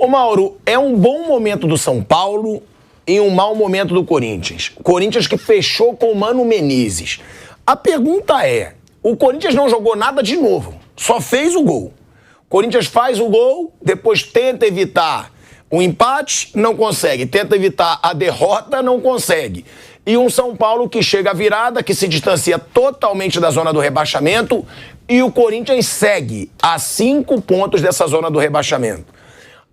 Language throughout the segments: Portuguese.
Ô Mauro, é um bom momento do São Paulo e um mau momento do Corinthians. O Corinthians que fechou com o Mano Menezes. A pergunta é, o Corinthians não jogou nada de novo, só fez o gol. O Corinthians faz o gol, depois tenta evitar o empate, não consegue. Tenta evitar a derrota, não consegue. E um São Paulo que chega à virada, que se distancia totalmente da zona do rebaixamento, e o Corinthians segue a 5 pontos dessa zona do rebaixamento.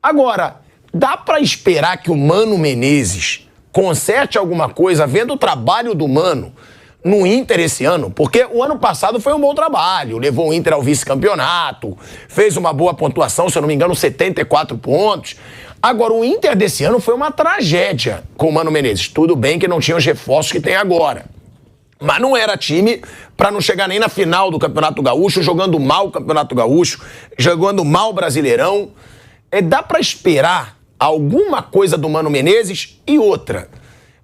Agora, dá pra esperar que o Mano Menezes conserte alguma coisa, vendo o trabalho do Mano no Inter esse ano? Porque o ano passado foi um bom trabalho, levou o Inter ao vice-campeonato, fez uma boa pontuação, se eu não me engano, 74 pontos. Agora, o Inter desse ano foi uma tragédia com o Mano Menezes. Tudo bem que não tinha os reforços que tem agora. Mas não era time pra não chegar nem na final do Campeonato Gaúcho, jogando mal o Campeonato Gaúcho, jogando mal o Brasileirão. Dá pra esperar alguma coisa do Mano Menezes? E outra,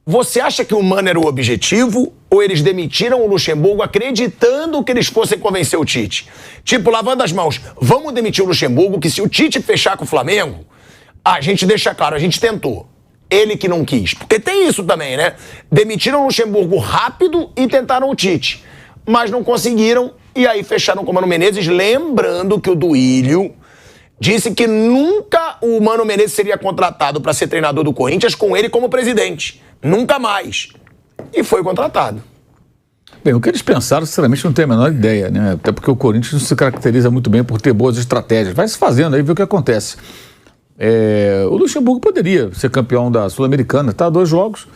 você acha que o Mano era o objetivo ou eles demitiram o Luxemburgo acreditando que eles fossem convencer o Tite? Tipo, lavando as mãos, vamos demitir o Luxemburgo, que se o Tite fechar com o Flamengo, a gente deixa claro, a gente tentou. Ele que não quis. Porque tem isso também, né? Demitiram o Luxemburgo rápido e tentaram o Tite. Mas não conseguiram e aí fecharam com o Mano Menezes, lembrando que o Duílio disse que nunca o Mano Menezes seria contratado para ser treinador do Corinthians com ele como presidente. Nunca mais. E foi contratado. Bem, o que eles pensaram, sinceramente, não tenho a menor ideia, né? Até porque o Corinthians não se caracteriza muito bem por ter boas estratégias. Vai se fazendo aí, ver o que acontece. O Luxemburgo poderia ser campeão da Sul-Americana, tá? 2 jogos,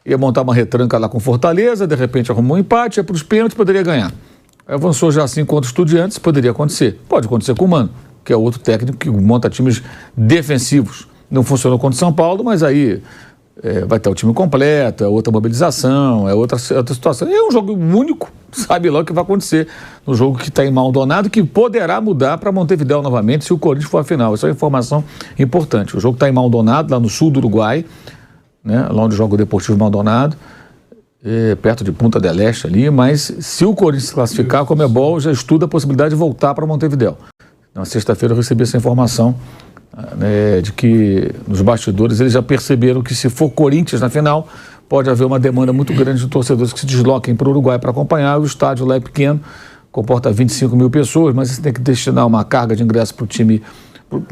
ia montar uma retranca lá com Fortaleza, de repente arrumou um empate, ia para os pênaltis, poderia ganhar. Avançou já assim contra os Estudiantes, poderia acontecer. Pode acontecer com o Mano, que é outro técnico que monta times defensivos. Não funcionou contra o São Paulo, mas aí vai ter o time completo, é outra mobilização, é outra situação. É um jogo único, sabe lá o que vai acontecer no jogo que está em Maldonado, que poderá mudar para Montevidéu novamente se o Corinthians for à final. Essa é uma informação importante. O jogo está em Maldonado, lá no sul do Uruguai, né, lá onde joga o Deportivo Maldonado, perto de Punta del Este ali, mas se o Corinthians se classificar, a Conmebol já estuda a possibilidade de voltar para Montevidéu. Na sexta-feira eu recebi essa informação, de que nos bastidores eles já perceberam que se for Corinthians na final, pode haver uma demanda muito grande de torcedores que se desloquem para o Uruguai para acompanhar. O estádio lá é pequeno, comporta 25 mil pessoas, mas você tem que destinar uma carga de ingresso para o time,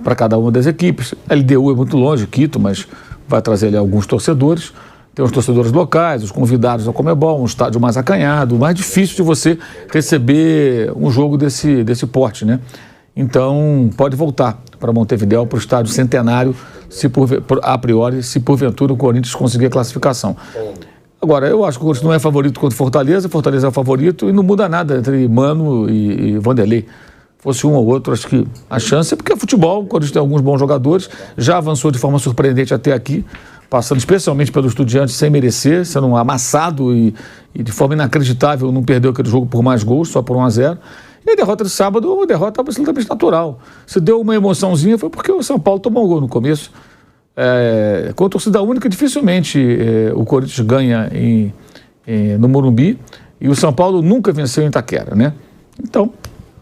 para cada uma das equipes. A LDU é muito longe, Quito, mas vai trazer ali alguns torcedores. Tem os torcedores locais, os convidados da Conmebol, um estádio mais acanhado, mais difícil de você receber um jogo desse porte, né? Então, pode voltar para Montevidéu, para o estádio Centenário, a priori, se porventura o Corinthians conseguir a classificação. Agora, eu acho que o Corinthians não é favorito contra Fortaleza é o favorito e não muda nada entre Mano e Vanderlei. Fosse um ou outro, acho que a chance é porque é futebol, o Corinthians tem alguns bons jogadores, já avançou de forma surpreendente até aqui, passando especialmente pelo Estudiantes sem merecer, sendo amassado e de forma inacreditável não perdeu aquele jogo por mais gols, só por 1-0. E a derrota de sábado é uma derrota absolutamente natural. Se deu uma emoçãozinha foi porque o São Paulo tomou um gol no começo. Com a torcida única, dificilmente o Corinthians ganha no Morumbi e o São Paulo nunca venceu em Itaquera, né? Então,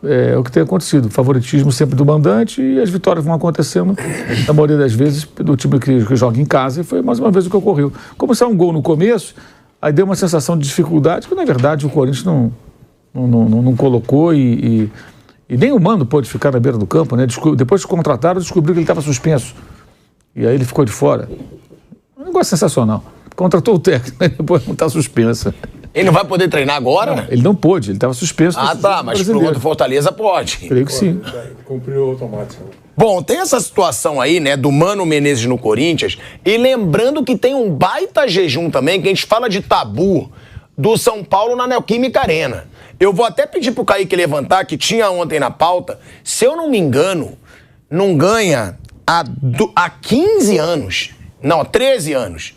é o que tem acontecido. Favoritismo sempre do mandante e as vitórias vão acontecendo, na maioria das vezes, do time que joga em casa, e foi mais uma vez o que ocorreu. Como saiu um gol no começo, aí deu uma sensação de dificuldade, que na verdade o Corinthians não colocou e nem o Mano pôde ficar na beira do campo, né? Depois que contrataram, descobriu que ele estava suspenso. E aí ele ficou de fora. Um negócio sensacional. Contratou o técnico, depois não está suspenso. Ele não vai poder treinar agora? Não, ele não pôde, ele estava suspenso. Mas pro contra o Fortaleza pode. Creio que sim. Cumpriu automático. Bom, tem essa situação aí, né, do Mano Menezes no Corinthians, e lembrando que tem um baita jejum também, que a gente fala de tabu, do São Paulo na Neoquímica Arena. Eu vou até pedir pro Kaique levantar, que tinha ontem na pauta, se eu não me engano, não ganha há 15 anos, não, 13 anos.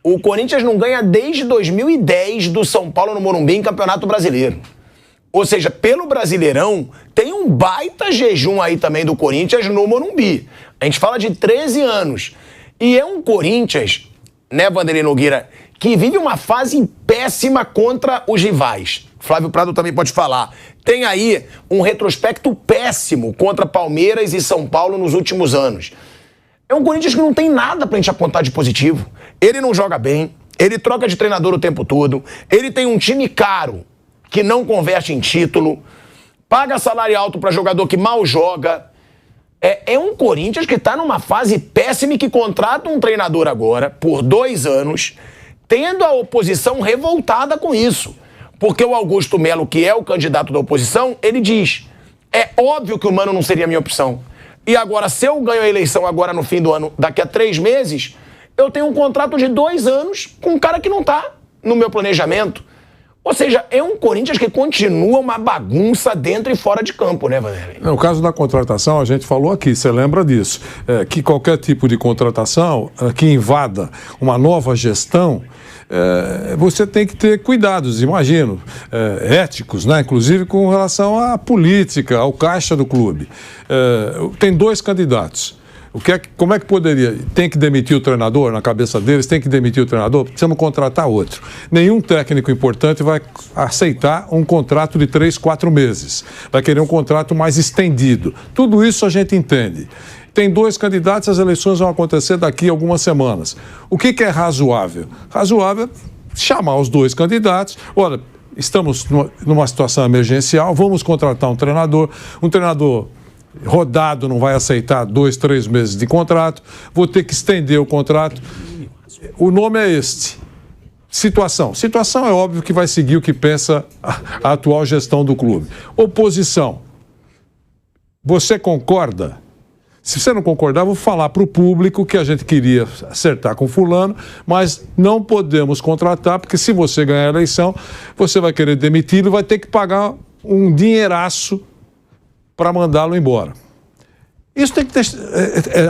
O Corinthians não ganha desde 2010 do São Paulo no Morumbi em Campeonato Brasileiro. Ou seja, pelo Brasileirão, tem um baita jejum aí também do Corinthians no Morumbi. A gente fala de 13 anos. E é um Corinthians, né, Vanderlei Nogueira, que vive uma fase péssima contra os rivais. Flávio Prado também pode falar. Tem aí um retrospecto péssimo contra Palmeiras e São Paulo nos últimos anos. É um Corinthians que não tem nada pra gente apontar de positivo. Ele não joga bem, ele troca de treinador o tempo todo, ele tem um time caro que não converte em título, paga salário alto pra jogador que mal joga. É um Corinthians que tá numa fase péssima e que contrata um treinador agora, por 2 anos, tendo a oposição revoltada com isso. Porque o Augusto Melo, que é o candidato da oposição, ele diz: é óbvio que o Mano não seria a minha opção. E agora, se eu ganho a eleição agora no fim do ano, daqui a 3 meses, eu tenho um contrato de 2 anos com um cara que não tá no meu planejamento. Ou seja, é um Corinthians que continua uma bagunça dentro e fora de campo, né, Vanderlei? No caso da contratação, a gente falou aqui, você lembra disso, que qualquer tipo de contratação que invada uma nova gestão, você tem que ter cuidados, imagino, éticos, né? Inclusive com relação à política, ao caixa do clube. Tem 2 candidatos. Como é que poderia? Tem que demitir o treinador? Na cabeça deles, tem que demitir o treinador? Precisamos contratar outro. Nenhum técnico importante vai aceitar um contrato de 3, 4 meses. Vai querer um contrato mais estendido. Tudo isso a gente entende. Tem 2 candidatos, as eleições vão acontecer daqui a algumas semanas. O que é razoável? Razoável é chamar os 2 candidatos. Olha, estamos numa situação emergencial, vamos contratar um treinador rodado, não vai aceitar 2, 3 meses de contrato, vou ter que estender o contrato. O nome é este. Situação. Situação é óbvio que vai seguir o que pensa a atual gestão do clube. Oposição. Você concorda? Se você não concordar, vou falar para o público que a gente queria acertar com fulano, mas não podemos contratar, porque se você ganhar a eleição, você vai querer demiti-lo e vai ter que pagar um dinheiraço para mandá-lo embora. Isso tem que ter...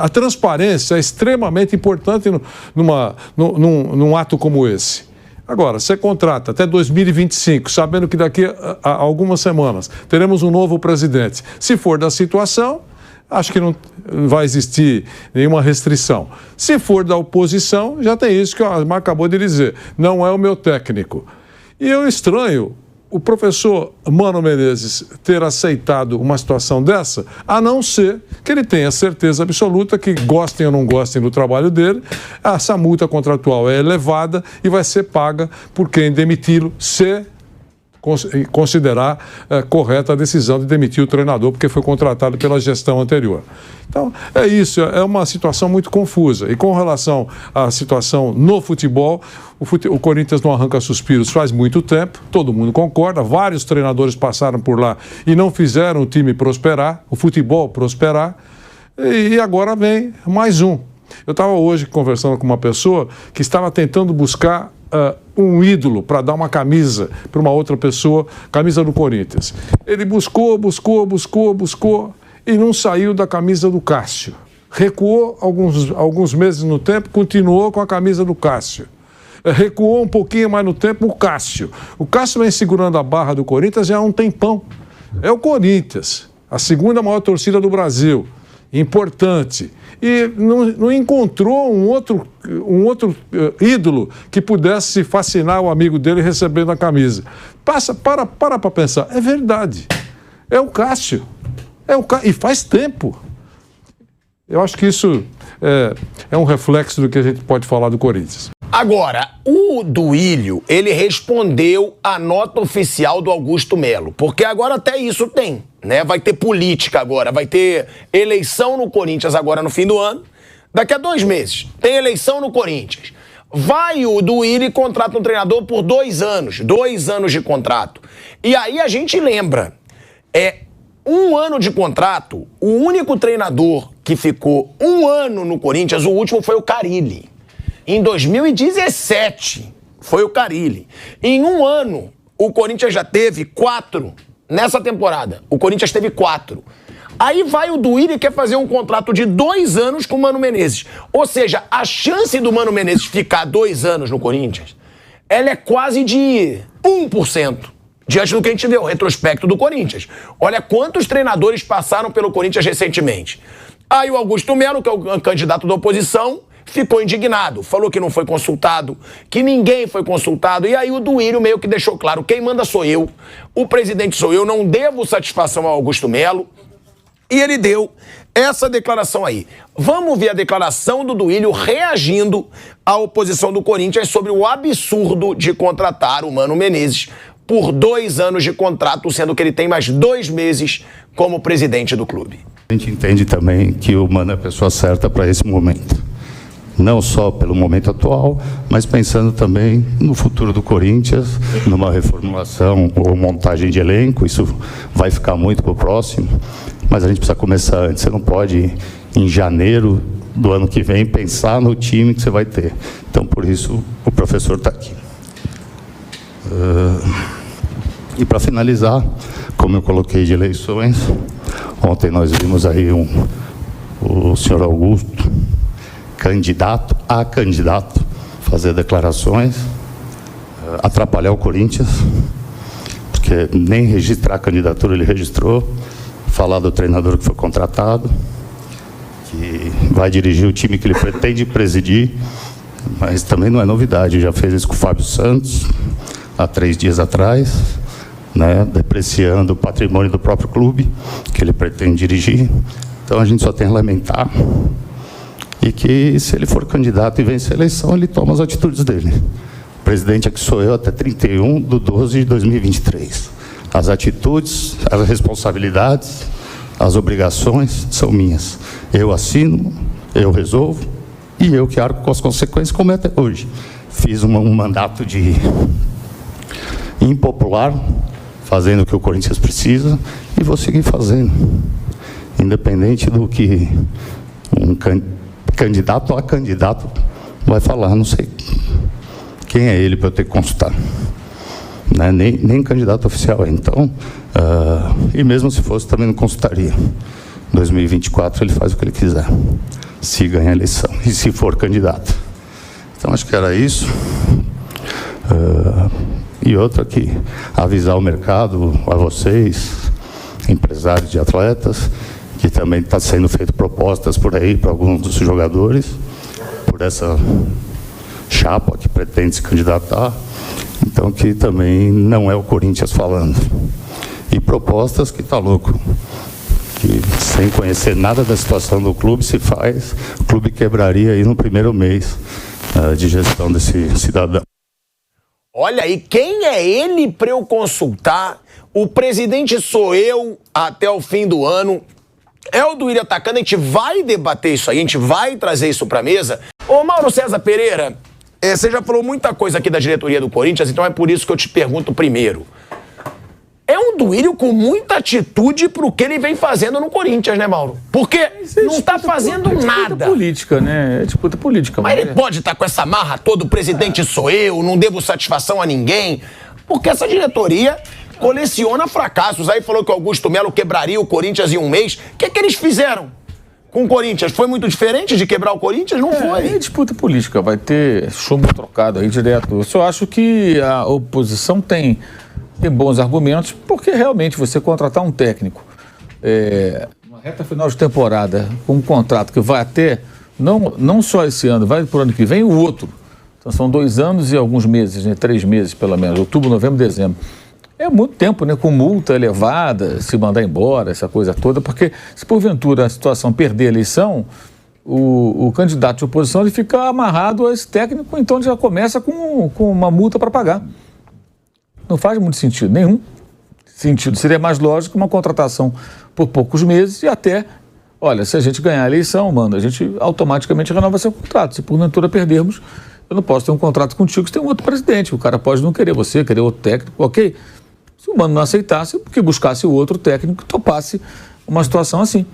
A transparência é extremamente importante num ato como esse. Agora, você contrata até 2025, sabendo que daqui a algumas semanas teremos um novo presidente. Se for da situação, acho que não vai existir nenhuma restrição. Se for da oposição, já tem isso que o Asmar acabou de dizer. Não é o meu técnico. E eu estranho o professor Mano Menezes ter aceitado uma situação dessa, a não ser que ele tenha certeza absoluta que, gostem ou não gostem do trabalho dele, essa multa contratual é elevada e vai ser paga por quem demiti-lo, se considerar correta a decisão de demitir o treinador, porque foi contratado pela gestão anterior. Então, é isso, é uma situação muito confusa. E com relação à situação no futebol, o Corinthians não arranca suspiros faz muito tempo, todo mundo concorda, vários treinadores passaram por lá e não fizeram o time prosperar, o futebol prosperar, e agora vem mais um. Eu estava hoje conversando com uma pessoa que estava tentando buscar um ídolo para dar uma camisa para uma outra pessoa, camisa do Corinthians. Ele buscou e não saiu da camisa do Cássio. Recuou alguns meses no tempo, continuou com a camisa do Cássio. Recuou um pouquinho mais no tempo o Cássio. O Cássio vem segurando a barra do Corinthians já há um tempão. É o Corinthians, a segunda maior torcida do Brasil. Importante. E não encontrou um outro ídolo que pudesse fascinar o amigo dele recebendo a camisa. Para pensar. É verdade. É o Cássio. E faz tempo. Eu acho que isso é um reflexo do que a gente pode falar do Corinthians. Agora, o Duílio, ele respondeu à nota oficial do Augusto Melo, porque agora até isso tem, né? Vai ter política agora, vai ter eleição no Corinthians agora no fim do ano. Daqui a 2 meses, tem eleição no Corinthians. Vai o Duílio e contrata um treinador por 2 anos, 2 anos de contrato. E aí a gente lembra, 1 ano de contrato, o único treinador que ficou 1 ano no Corinthians, o último foi o Carille. Em 2017, foi o Carille. Em 1 ano, o Corinthians já teve 4. Nessa temporada, o Corinthians teve 4. Aí vai o Duílio e quer fazer um contrato de 2 anos com o Mano Menezes. Ou seja, a chance do Mano Menezes ficar 2 anos no Corinthians, ela é quase de 1%. Diante do que a gente vê, o retrospecto do Corinthians. Olha quantos treinadores passaram pelo Corinthians recentemente. Aí o Augusto Melo, que é o candidato da oposição, ficou indignado, falou que não foi consultado, que ninguém foi consultado, e aí o Duílio meio que deixou claro, quem manda sou eu, o presidente sou eu, não devo satisfação ao Augusto Melo, e ele deu essa declaração aí. Vamos ver a declaração do Duílio reagindo à oposição do Corinthians sobre o absurdo de contratar o Mano Menezes por 2 anos de contrato, sendo que ele tem mais 2 meses como presidente do clube. A gente entende também que o Mano é a pessoa certa para esse momento. Não só pelo momento atual, mas pensando também no futuro do Corinthians, numa reformulação ou montagem de elenco. Isso vai ficar muito para o próximo, mas a gente precisa começar antes. Você não pode, em janeiro do ano que vem, pensar no time que você vai ter. Então, por isso, o professor está aqui. E para finalizar, como eu coloquei de eleições, ontem nós vimos aí o senhor Augusto, candidato a candidato, fazer declarações, atrapalhar o Corinthians, porque nem registrar a candidatura ele registrou, falar do treinador que foi contratado, que vai dirigir o time que ele pretende presidir, mas também não é novidade, já fez isso com o Fábio Santos, há 3 dias atrás, né, depreciando o patrimônio do próprio clube, que ele pretende dirigir. Então a gente só tem a lamentar, e que, se ele for candidato e vencer a eleição, ele toma as atitudes dele. O presidente aqui sou eu até 31/12/2023. As atitudes, as responsabilidades, as obrigações são minhas. Eu assino, eu resolvo e eu que arco com as consequências, como é até hoje. Fiz um mandato de impopular, fazendo o que o Corinthians precisa, e vou seguir fazendo. Independente do que um candidato a candidato vai falar, não sei quem é ele para eu ter que consultar, né? Nem candidato oficial é. Então, e mesmo se fosse, também não consultaria. 2024 ele faz o que ele quiser, se ganhar a eleição e se for candidato. Então acho que era isso. E outra aqui, avisar o mercado, a vocês, empresários de atletas, que também está sendo feito propostas por aí para alguns dos jogadores, por essa chapa que pretende se candidatar. Então, que também não é o Corinthians falando. E propostas que está louco, que sem conhecer nada da situação do clube se faz, o clube quebraria aí no primeiro mês de gestão desse cidadão. Olha aí, quem é ele para eu consultar? O presidente sou eu até o fim do ano. É o Duílio atacando, a gente vai debater isso aí, a gente vai trazer isso pra mesa. Ô Mauro César Pereira, você já falou muita coisa aqui da diretoria do Corinthians, então é por isso que eu te pergunto primeiro. É um Duílio com muita atitude pro que ele vem fazendo no Corinthians, né, Mauro? Porque não tá fazendo nada. É disputa política, né? É disputa política. Mas ele pode estar com essa marra toda, o presidente sou eu, não devo satisfação a ninguém. Porque essa diretoria coleciona fracassos. Aí falou que o Augusto Melo quebraria o Corinthians em 1 mês. O que eles fizeram com o Corinthians? Foi muito diferente de quebrar o Corinthians? Não foi. É disputa política, vai ter chumbo trocado aí direto. Eu só acho que a oposição tem bons argumentos, porque realmente você contratar um técnico uma reta final de temporada com um contrato que vai até, não só esse ano, vai para o ano que vem, o outro. Então são 2 anos e alguns meses, né? 3 meses pelo menos, outubro, novembro, dezembro. É muito tempo, né? Com multa elevada, se mandar embora, essa coisa toda, porque se porventura a situação perder a eleição, o candidato de oposição ele fica amarrado a esse técnico, então ele já começa com uma multa para pagar. Não faz muito sentido, nenhum sentido. Seria mais lógico uma contratação por poucos meses e até, olha, se a gente ganhar a eleição, mano, a gente automaticamente renova seu contrato. Se porventura perdermos, eu não posso ter um contrato contigo se tem um outro presidente. O cara pode não querer você, querer outro técnico, ok? Se o Mano não aceitasse, porque buscasse o outro técnico que topasse uma situação assim.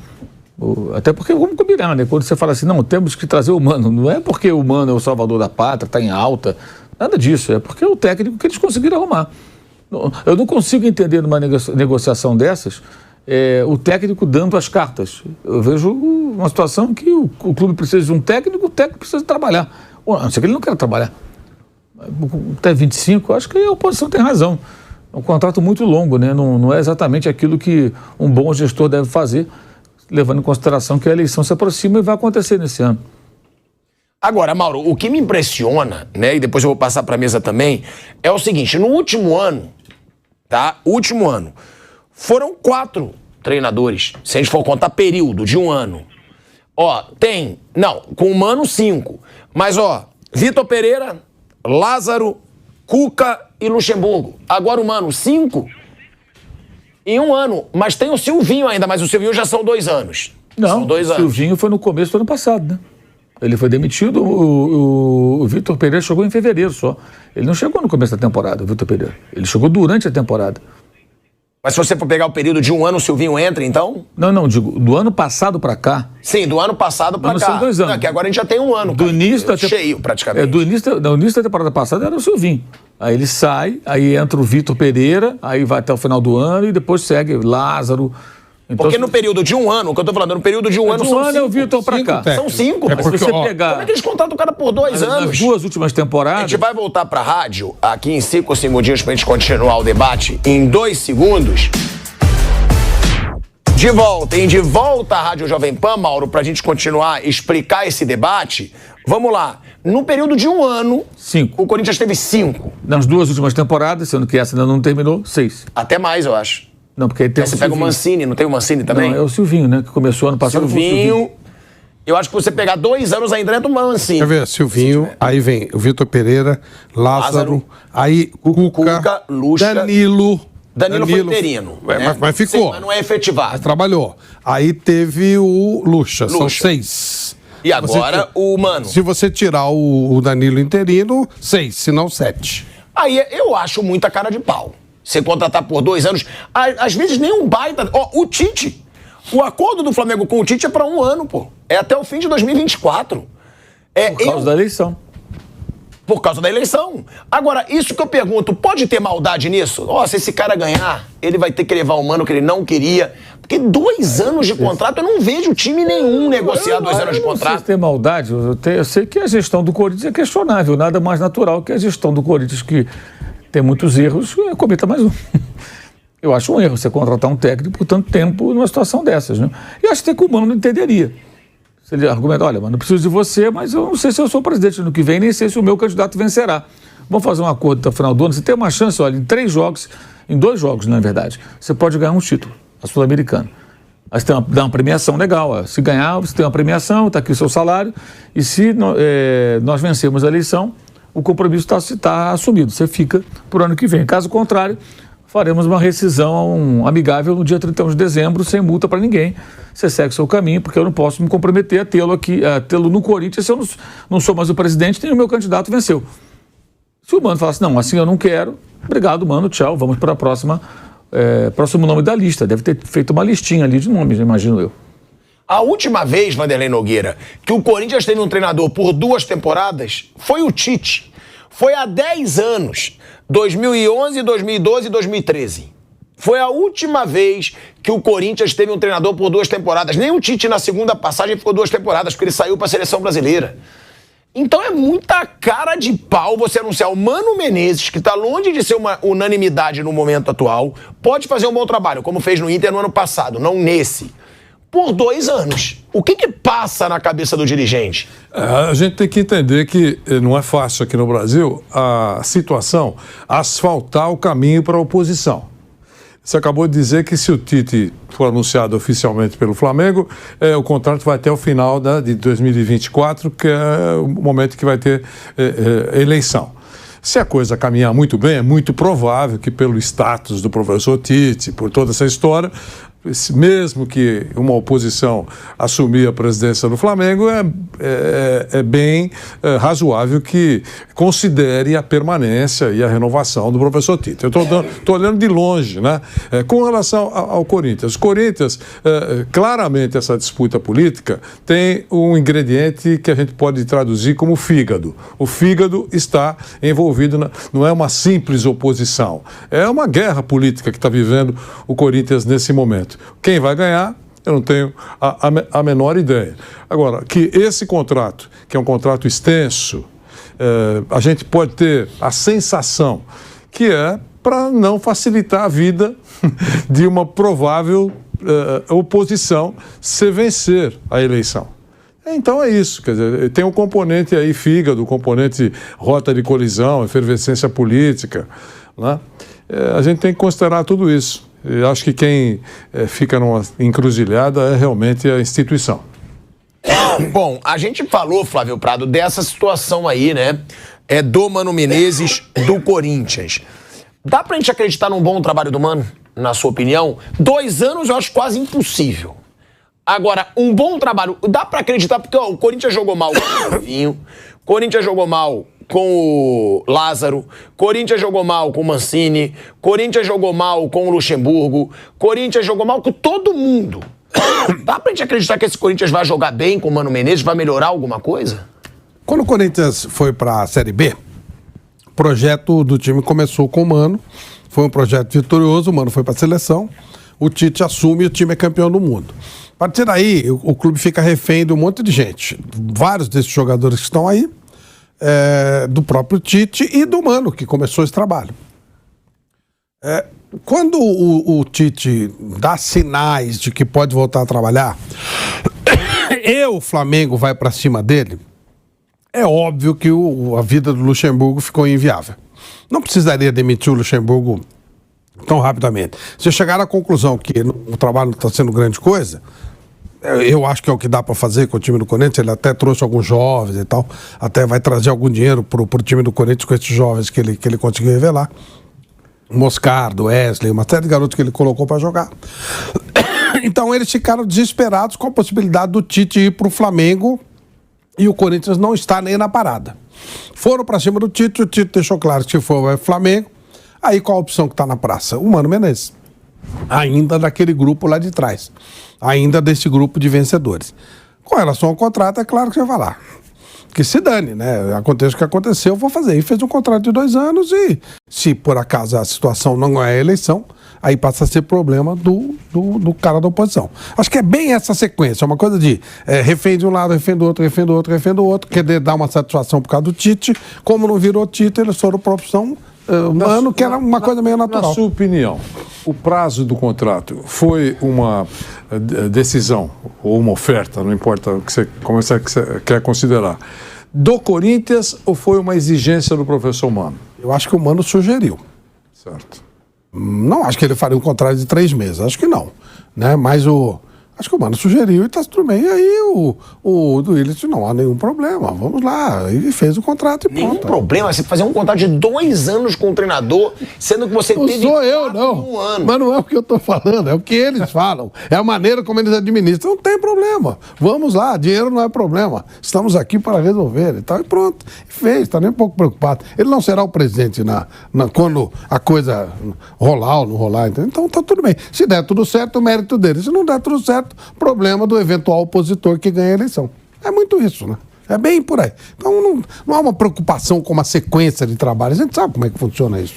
Até porque, vamos combinar, né? Quando você fala assim, não, temos que trazer o Mano, não é porque o Mano é o salvador da pátria, está em alta, nada disso, é porque é o técnico que eles conseguiram arrumar. Eu não consigo entender numa negociação dessas o técnico dando as cartas. Eu vejo uma situação que o clube precisa de um técnico, o técnico precisa trabalhar. A não ser que ele não quer trabalhar. Até 25, acho que a oposição tem razão. É um contrato muito longo, né? Não é exatamente aquilo que um bom gestor deve fazer, levando em consideração que a eleição se aproxima e vai acontecer nesse ano. Agora, Mauro, o que me impressiona, né, e depois eu vou passar para a mesa também, é o seguinte, no último ano, tá? Último ano, foram 4 treinadores. Se a gente for contar período de um ano. Ó, tem... Não, com o Mano, 5. Mas, ó, Vitor Pereira, Lázaro, Cuca e Luxemburgo. Agora o Mano, 5 em um ano. Mas tem o Silvinho ainda, mas o Silvinho já são 2 anos. Não, são 2 anos. O Silvinho foi no começo do ano passado, né? Ele foi demitido, o Vitor Pereira chegou em fevereiro só. Ele não chegou no começo da temporada, o Vitor Pereira. Ele chegou durante a temporada. Mas se você for pegar o período de um ano, o Silvinho entra, então? Não, digo, do ano passado pra cá. Sim, do ano passado pra cá. São 2 anos. Não, que agora a gente já tem um ano. Do início da cheio, praticamente. Do início da temporada passada era o Silvinho. Aí ele sai, aí entra o Vitor Pereira, aí vai até o final do ano e depois segue Lázaro. Então, porque no período de um ano, o que eu tô falando, no período de um ano são 5. É o Vitor pra cá. São 5. É Mas porque, se você pegar... Como é que eles contratam o cara por 2 anos? Nas 2 últimas temporadas... A gente vai voltar pra rádio aqui em 5 segundinhos pra gente continuar o debate em 2 segundos. De volta à Rádio Jovem Pan, Mauro, pra gente continuar, explicar esse debate. Vamos lá. No período de um ano, 5. o Corinthians teve 5. Nas 2 últimas temporadas, sendo que essa ainda não terminou, 6. Até mais, eu acho. Não, porque aí tem Aí você pega o Mancini, não tem o Mancini também? Não, é o Silvinho, né? Que começou ano passado com o Silvinho. Eu acho que você pegar 2 anos ainda entra o Mancini. Quer ver? Silvinho, aí vem o Vitor Pereira, Lázaro, aí Cuca, Lucha, Danilo foi interino. Né? Mas ficou. Sim, mas não é efetivado. Mas trabalhou. Aí teve o Lucha. São 6. E agora o Mano. Se você tirar o Danilo interino, 6, se não 7. Aí eu acho muita cara de pau. Você contratar por 2 anos, às vezes nem um baita... Ó, o Tite, o acordo do Flamengo com o Tite é pra 1 ano, pô. É até o fim de 2024. Por causa da eleição. Por causa da eleição. Agora, isso que eu pergunto, pode ter maldade nisso? Ó, se esse cara ganhar, ele vai ter que levar o Mano que ele não queria. Porque 2 anos de contrato, eu não vejo time nenhum negociar 2 anos de contrato. Não sei se tem maldade, eu sei que a gestão do Corinthians é questionável, nada mais natural que a gestão do Corinthians, que tem muitos erros, cometa mais um. Eu acho um erro você contratar um técnico por tanto tempo numa situação dessas, né? E acho até que o Mano não entenderia. Se ele argumenta, olha, mano, não preciso de você, mas eu não sei se eu sou presidente no que vem, nem sei se o meu candidato vencerá. Vamos fazer um acordo até o final do ano. Você tem uma chance, olha, em 3 jogos, em 2 jogos, na verdade, você pode ganhar um título, a Sul-Americana. Aí você dá uma premiação legal. Ó. Se ganhar, você tem uma premiação, está aqui o seu salário. E se nós vencermos a eleição, o compromisso está assumido. Você fica por ano que vem. Caso contrário, faremos uma rescisão amigável no dia 31 de dezembro, sem multa para ninguém. Você segue o seu caminho, porque eu não posso me comprometer a tê-lo aqui, a tê-lo no Corinthians, se eu não sou mais o presidente, nem o meu candidato venceu. Se o Mano falasse, não, assim eu não quero, obrigado, Mano, tchau, vamos para a próximo nome da lista. Deve ter feito uma listinha ali de nomes, imagino eu. A última vez, Vanderlei Nogueira, que o Corinthians teve um treinador por 2 temporadas, foi o Tite. Foi há 10 anos, 2011, 2012 e 2013. Foi a última vez que o Corinthians teve um treinador por 2 temporadas. Nem o Tite, na segunda passagem, ficou 2 temporadas, porque ele saiu para a seleção brasileira. Então é muita cara de pau você anunciar o Mano Menezes, que está longe de ser uma unanimidade no momento atual, pode fazer um bom trabalho, como fez no Inter no ano passado, não nesse, por 2 anos. O que passa na cabeça do dirigente? A gente tem que entender que não é fácil aqui no Brasil a situação asfaltar o caminho para a oposição. Você acabou de dizer que se o Tite for anunciado oficialmente pelo Flamengo, o contrato vai até o final de 2024, que é o momento que vai ter eleição. Se a coisa caminhar muito bem, é muito provável que pelo status do professor Tite, por toda essa história, mesmo que uma oposição assumir a presidência do Flamengo, é bem razoável que considere a permanência e a renovação do professor Tite. Eu estou olhando de longe, né? Com relação ao Corinthians. O Corinthians, claramente essa disputa política tem um ingrediente que a gente pode traduzir como fígado. O fígado está envolvido, não é uma simples oposição, é uma guerra política que está vivendo o Corinthians nesse momento. Quem vai ganhar, eu não tenho a menor ideia. Agora, que esse contrato, que é um contrato extenso, a gente pode ter a sensação que é para não facilitar a vida de uma provável oposição se vencer a eleição. Então é isso, quer dizer, tem um componente aí fígado, um componente rota de colisão, efervescência política, né? A gente tem que considerar tudo isso. E acho que quem fica numa encruzilhada é realmente a instituição. Bom, a gente falou, Flávio Prado, dessa situação aí, né? Do Mano Menezes, do Corinthians. Dá pra gente acreditar num bom trabalho do Mano, na sua opinião? 2 anos eu acho quase impossível. Agora, um bom trabalho, dá pra acreditar, porque ó, o Corinthians jogou mal com o Vinho, Corinthians jogou mal com o Lázaro, Corinthians jogou mal com o Mancini, Corinthians jogou mal com o Luxemburgo, Corinthians jogou mal com todo mundo. Dá pra gente acreditar que esse Corinthians vai jogar bem com o Mano Menezes, vai melhorar alguma coisa? Quando o Corinthians foi para a Série B, o projeto do time começou com o Mano, foi um projeto vitorioso, o Mano foi para a seleção, o Tite assume e o time é campeão do mundo. A partir daí, o clube fica refém de um monte de gente. Vários desses jogadores que estão aí, do próprio Tite e do Mano, que começou esse trabalho. Quando o Tite dá sinais de que pode voltar a trabalhar, e o Flamengo vai para cima dele, é óbvio que a vida do Luxemburgo ficou inviável. Não precisaria demitir o Luxemburgo tão rapidamente. Se eu chegar à conclusão que o trabalho não está sendo grande coisa, eu acho que é o que dá para fazer com o time do Corinthians. Ele até trouxe alguns jovens e tal, até vai trazer algum dinheiro pro time do Corinthians com esses jovens que ele conseguiu revelar. Moscardo, Wesley, uma série de garotos que ele colocou para jogar. Então eles ficaram desesperados com a possibilidade do Tite ir pro Flamengo e o Corinthians não está nem na parada. Foram para cima do Tite, o Tite deixou claro que se for vai Flamengo. Aí qual a opção que está na praça? O Mano Menezes. Ainda daquele grupo lá de trás. Ainda desse grupo de vencedores. Com relação ao contrato, é claro que você vai lá. Que se dane, né? Aconteça o que aconteceu, eu vou fazer. E fez um contrato de 2 anos e, se por acaso a situação não é a eleição, aí passa a ser problema do cara da oposição. Acho que é bem essa sequência. É uma coisa de refém de um lado, refém do outro, refém do outro, refém do outro. Querer dar uma satisfação por causa do Tite. Como não virou Tite, eles foram para a opção Mano, que era uma coisa meio natural. Na sua opinião, o prazo do contrato foi uma decisão ou uma oferta, não importa como você quer considerar, do Corinthians ou foi uma exigência do professor Mano? Eu acho que o Mano sugeriu. Certo. Não acho que ele faria um contrato de 3 meses, acho que não. Né? Mas acho que o Mano sugeriu e está tudo bem. E aí o Willis disse, não há nenhum problema, vamos lá. E fez o contrato e pronto. Nenhum problema, você fazer um contrato de 2 anos com o treinador, sendo que você não teve sou eu, não. 1 ano. Mas não é o que eu estou falando, é o que eles falam. É a maneira como eles administram. Não tem problema. Vamos lá, dinheiro não é problema. Estamos aqui para resolver e tal. E pronto. E fez, está nem um pouco preocupado. Ele não será o presidente quando a coisa rolar ou não rolar. Entendeu? Então está tudo bem. Se der tudo certo, o mérito dele. Se não der tudo certo, problema do eventual opositor que ganha a eleição. É muito isso, né? É bem por aí. Então não há uma preocupação com uma sequência de trabalho. A gente sabe como é que funciona isso.